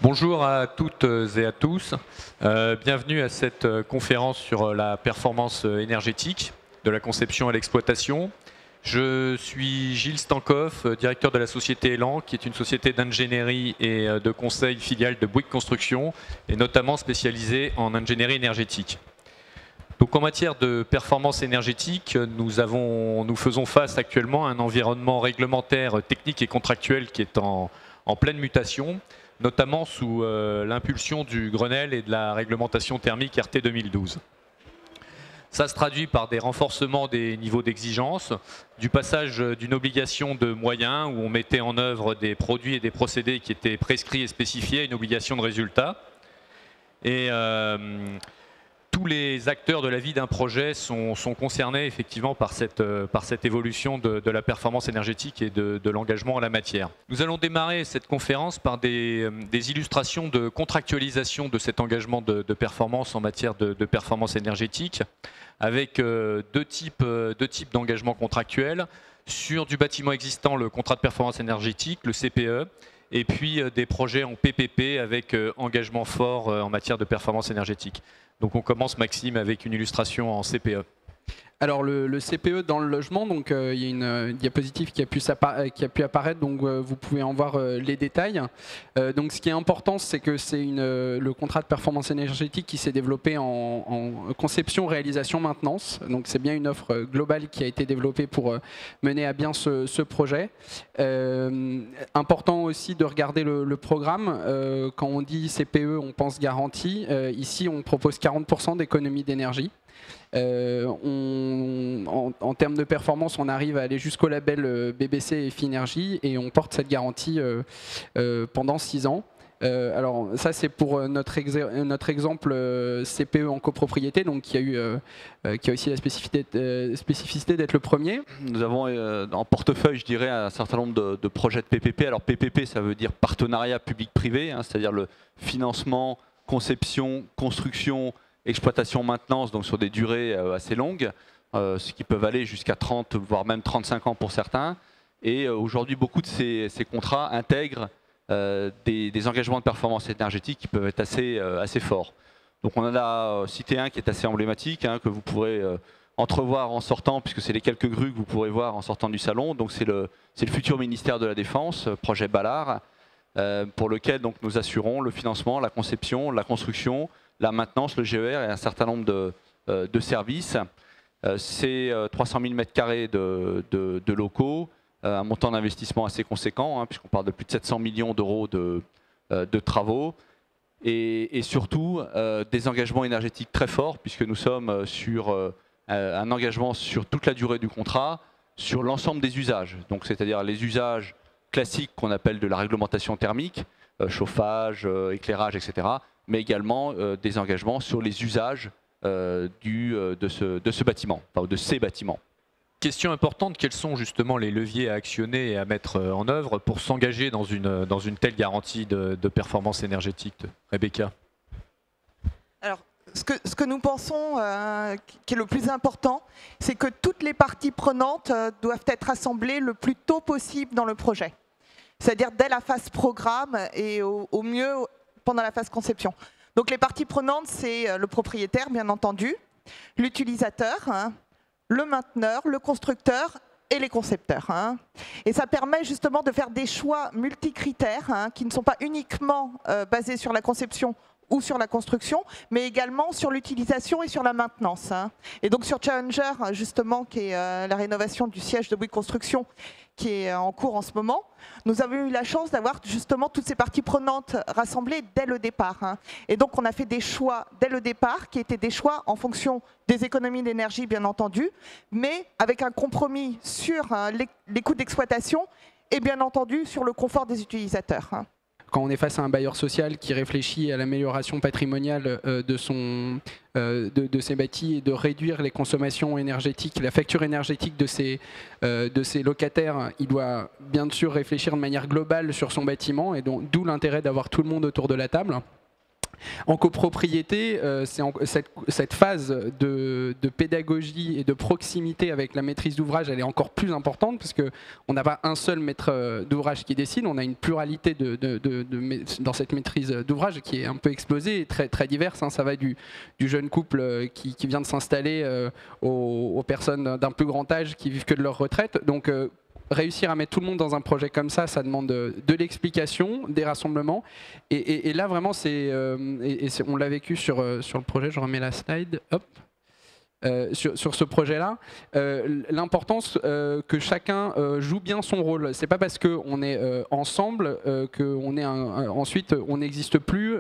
Bonjour à toutes et à tous. Bienvenue à cette conférence sur la performance énergétique de la conception à l'exploitation. Je suis Gilles Stankoff, directeur de la société Elan, qui est une société d'ingénierie et de conseil filiale de Bouygues Construction, et notamment spécialisée en ingénierie énergétique. Donc en matière de performance énergétique, nous faisons face actuellement à un environnement réglementaire, technique et contractuel qui est en pleine mutation, notamment sous l'impulsion du Grenelle et de la réglementation thermique RT 2012. Ça se traduit par des renforcements des niveaux d'exigence, du passage d'une obligation de moyens où on mettait en œuvre des produits et des procédés qui étaient prescrits et spécifiés à une obligation de résultat. Et tous les acteurs de la vie d'un projet sont concernés effectivement par cette évolution de la performance énergétique et de l'engagement en la matière. Nous allons démarrer cette conférence par des illustrations de contractualisation de cet engagement de performance en matière de performance énergétique, avec deux types d'engagements contractuels. Sur du bâtiment existant, le contrat de performance énergétique, le CPE, et puis des projets en PPP avec engagement fort en matière de performance énergétique. Donc on commence, Maxime, avec une illustration en CPE. Alors le CPE dans le logement, donc il y a une diapositive qui a pu apparaître, donc vous pouvez en voir les détails. Donc ce qui est important, c'est que c'est le contrat de performance énergétique qui s'est développé en conception, réalisation, maintenance. Donc c'est bien une offre globale qui a été développée pour mener à bien ce projet. Important aussi de regarder le programme. Quand on dit CPE, on pense garantie. Ici, on propose 40% d'économie d'énergie. En termes de performance, on arrive à aller jusqu'au label BBC et Finergie et on porte cette garantie pendant 6 ans. Alors ça c'est pour notre exemple CPE en copropriété, donc qui a aussi la spécificité d'être le premier. Nous avons en portefeuille, je dirais, un certain nombre de projets de PPP. Alors PPP, ça veut dire partenariat public-privé, hein, c'est-à-dire le financement, conception, construction, exploitation, maintenance, donc sur des durées assez longues, ce qui peuvent aller jusqu'à 30, voire même 35 ans pour certains. Et aujourd'hui, beaucoup de ces contrats intègrent des engagements de performance énergétique qui peuvent être assez forts. Donc on en a cité un qui est assez emblématique, hein, que vous pourrez entrevoir en sortant, puisque c'est les quelques grues que vous pourrez voir en sortant du salon. Donc c'est le futur ministère de la Défense, projet Ballard, pour lequel donc, nous assurons le financement, la conception, la construction, la maintenance, le GER et un certain nombre de services. C'est 300 000 m² de locaux, un montant d'investissement assez conséquent, hein, puisqu'on parle de plus de 700 millions d'euros de travaux, et surtout des engagements énergétiques très forts, puisque nous sommes sur un engagement sur toute la durée du contrat, sur l'ensemble des usages, donc c'est-à-dire les usages classiques qu'on appelle de la réglementation thermique, chauffage, éclairage, etc., mais également des engagements sur les usages de ce bâtiment, enfin, de ces bâtiments. Question importante, quels sont justement les leviers à actionner et à mettre en œuvre pour s'engager dans une telle garantie de performance énergétique, Rebecca? Alors, ce que nous pensons qui est le plus important, c'est que toutes les parties prenantes doivent être assemblées le plus tôt possible dans le projet. C'est-à-dire dès la phase programme et au mieux pendant la phase conception. Donc les parties prenantes, c'est le propriétaire, bien entendu, l'utilisateur, hein, le mainteneur, le constructeur et les concepteurs. Hein. Et ça permet justement de faire des choix multicritères, hein, qui ne sont pas uniquement basés sur la conception ou sur la construction, mais également sur l'utilisation et sur la maintenance. Hein. Et donc sur Challenger, justement, qui est la rénovation du siège de Bouygues Construction, qui est en cours en ce moment, nous avons eu la chance d'avoir justement toutes ces parties prenantes rassemblées dès le départ. Hein. Et donc on a fait des choix dès le départ, qui étaient des choix en fonction des économies d'énergie, bien entendu, mais avec un compromis sur les coûts d'exploitation et bien entendu sur le confort des utilisateurs. Hein. Quand on est face à un bailleur social qui réfléchit à l'amélioration patrimoniale de ses bâtis et de réduire les consommations énergétiques, la facture énergétique de ses locataires, il doit bien sûr réfléchir de manière globale sur son bâtiment, et d'où l'intérêt d'avoir tout le monde autour de la table. En copropriété, cette phase de pédagogie et de proximité avec la maîtrise d'ouvrage, elle est encore plus importante parce qu'on n'a pas un seul maître d'ouvrage qui décide, on a une pluralité dans cette maîtrise d'ouvrage qui est un peu explosée et très, très diverse. Hein. Ça va du jeune couple qui vient de s'installer aux personnes d'un plus grand âge qui vivent que de leur retraite. Donc, réussir à mettre tout le monde dans un projet comme ça demande de l'explication, des rassemblements. Et là, vraiment, on l'a vécu sur le projet. Je remets la slide. Hop. Sur ce projet-là, l'importance que chacun joue bien son rôle. C'est pas parce qu'on est ensemble qu'on est ensuite on n'existe plus.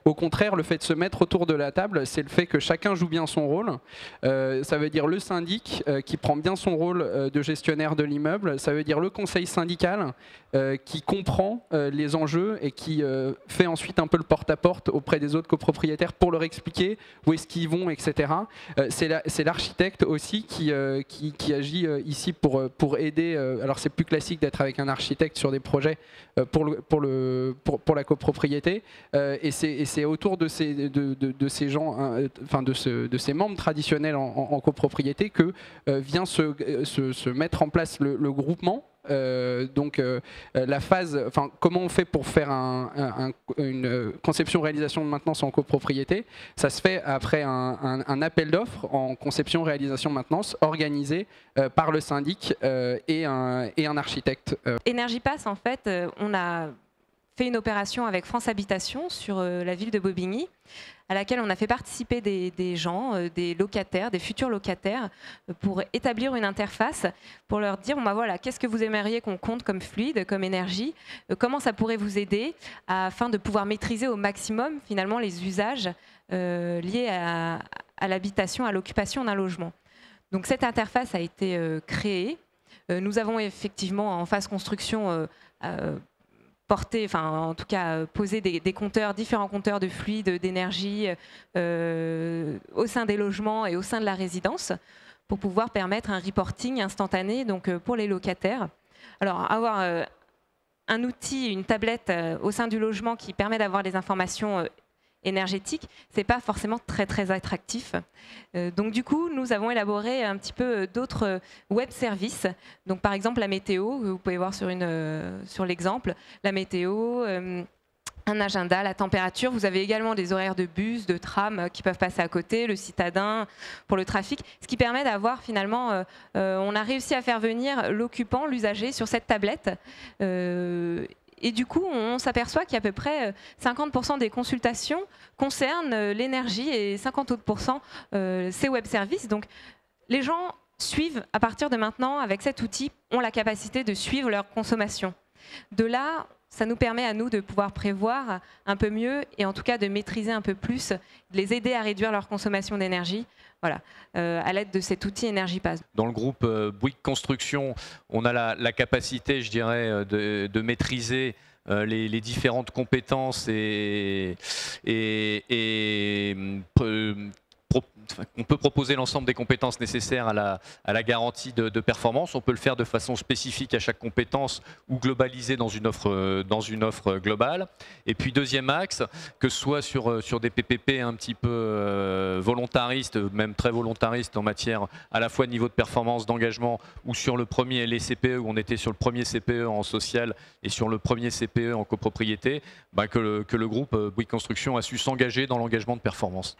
Au contraire, le fait de se mettre autour de la table, c'est le fait que chacun joue bien son rôle. Ça veut dire le syndic qui prend bien son rôle de gestionnaire de l'immeuble. Ça veut dire le conseil syndical qui comprend les enjeux et qui fait ensuite un peu le porte-à-porte auprès des autres copropriétaires pour leur expliquer où est-ce qu'ils vont, etc. C'est l'architecte aussi qui agit ici pour aider. Alors c'est plus classique d'être avec un architecte sur des projets pour la copropriété. Et c'est autour de ces gens, de ces membres traditionnels en copropriété que vient se mettre en place le groupement. La phase, comment on fait pour faire une conception-réalisation de maintenance en copropriété? Ça se fait après un appel d'offres en conception-réalisation de maintenance organisé par le syndic et un architecte. Energipass, en fait, on a fait une opération avec France Habitation sur la ville de Bobigny, à laquelle on a fait participer des gens, des locataires, des futurs locataires, pour établir une interface, pour leur dire voilà, qu'est-ce que vous aimeriez qu'on compte comme fluide, comme énergie, comment ça pourrait vous aider afin de pouvoir maîtriser au maximum finalement les usages liés à l'habitation, à l'occupation d'un logement. Donc cette interface a été créée. Nous avons effectivement en phase construction poser des compteurs, différents compteurs de fluide, d'énergie au sein des logements et au sein de la résidence pour pouvoir permettre un reporting instantané pour les locataires. Alors avoir un outil, une tablette au sein du logement qui permet d'avoir des informations énergétiques, c'est pas forcément très très attractif. Donc du coup, nous avons élaboré un petit peu d'autres web services. Donc par exemple la météo, vous pouvez voir sur l'exemple, la météo, un agenda, la température. Vous avez également des horaires de bus, de tram qui peuvent passer à côté, le citadin pour le trafic. Ce qui permet d'avoir finalement, on a réussi à faire venir l'occupant, l'usager sur cette tablette. Et du coup, on s'aperçoit qu'à peu près 50% des consultations concernent l'énergie et 50 autres % ces web services. Donc, les gens suivent, à partir de maintenant, avec cet outil, ont la capacité de suivre leur consommation. De là, ça nous permet à nous de pouvoir prévoir un peu mieux et en tout cas de maîtriser un peu plus, de les aider à réduire leur consommation d'énergie. Voilà, à l'aide de cet outil Energipass. Dans le groupe Bouygues Construction, on a la capacité, je dirais, de maîtriser les différentes compétences on peut proposer l'ensemble des compétences nécessaires à la garantie de performance. On peut le faire de façon spécifique à chaque compétence ou globalisée dans une offre globale. Et puis deuxième axe, que ce soit sur des PPP un petit peu volontaristes, même très volontaristes en matière à la fois de niveau de performance, d'engagement, ou sur le premier, les CPE, où on était sur le premier CPE en social et sur le premier CPE en copropriété, que le groupe Bouygues Construction a su s'engager dans l'engagement de performance.